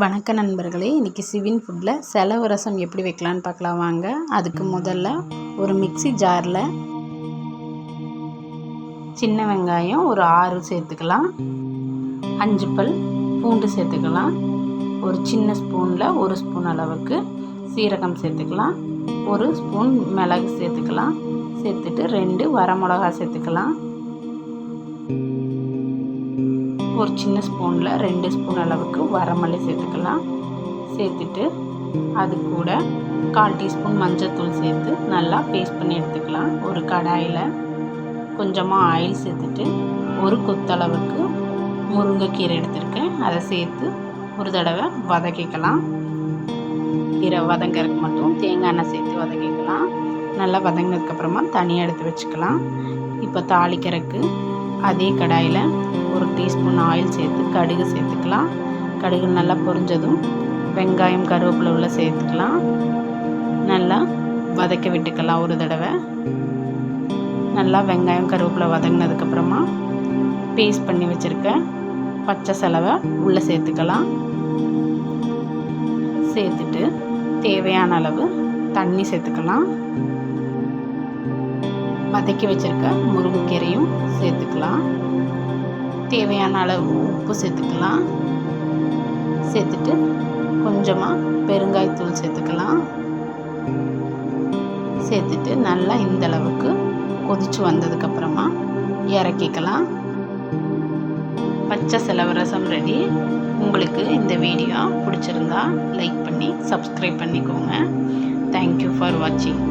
வணக்க நண்பர்களே, இன்றைக்கி சிவின் ஃபுட்டில் செலவு ரசம் எப்படி வைக்கலான்னு பார்க்கலாம் வாங்க. அதுக்கு முதல்ல ஒரு மிக்ஸி ஜாரில் சின்ன வெங்காயம் ஒரு 6 சேர்த்துக்கலாம், 5 பல் பூண்டு சேர்த்துக்கலாம், ஒரு சின்ன ஸ்பூனில் 1 ஸ்பூன் அளவுக்கு சீரகம் சேர்த்துக்கலாம், 1 ஸ்பூன் மிளகு சேர்த்துக்கலாம், சேர்த்துட்டு 2 வரமிளகா சேர்த்துக்கலாம், ஒரு சின்ன ஸ்பூனில் 2 ஸ்பூன் அளவுக்கு வரமல்லி சேர்த்துக்கலாம். சேர்த்துட்டு அது கூட 1/4 டீஸ்பூன் மஞ்சள்தூள் சேர்த்து நல்லா பேஸ்ட் பண்ணி எடுத்துக்கலாம். ஒரு கடாயில் கொஞ்சமாக ஆயில் சேர்த்துட்டு ஒரு கொத்தளவுக்கு முருங்கைக்கீரை எடுத்துருக்கேன், அதை சேர்த்து ஒரு தடவை வதக்கிக்கலாம். கீரை வதங்கிறதுக்கு மட்டும் தேங்காய் எண்ணெய் சேர்த்து வதக்கிக்கலாம். நல்லா வதங்கினதுக்கப்புறமா தனியாக எடுத்து வச்சுக்கலாம். இப்போ தாளிக்கிறதுக்கு அதே கடாயில் 1 டீஸ்பூன் ஆயில் சேர்த்து கடுகு சேர்த்துக்கலாம். கடுகு நல்லா பொரிஞ்சதும் வெங்காயம் கருவேப்பிலை உள்ள சேர்த்துக்கலாம். நல்லா வதக்க விட்டுக்கலாம். ஒரு தடவை நல்லா வெங்காயம் கருவேப்பிலை வதங்கினதுக்கப்புறமா பேஸ்ட் பண்ணி வச்சுருக்க பச்சை செலவை உள்ளே சேர்த்துக்கலாம். சேர்த்துட்டு தேவையான அளவு தண்ணி சேர்த்துக்கலாம். வதக்கி வச்சுருக்க முருங்கைக்கீரையும் சேர்த்துக்கலாம். தேவையான அளவு உப்பு சேர்த்துக்கலாம். சேர்த்துட்டு கொஞ்சமாக பெருங்காயத்தூள் சேர்த்துக்கலாம். சேர்த்துட்டு நல்லா இந்த அளவுக்கு கொதிச்சு வந்ததுக்கப்புறமா இறக்கிக்கலாம். பச்சை செலவு ரசம் ரெடி. உங்களுக்கு இந்த வீடியோ பிடிச்சிருந்தா லைக் பண்ணி சப்ஸ்கிரைப் பண்ணிக்கோங்க. தேங்க்யூ ஃபார் வாட்சிங்.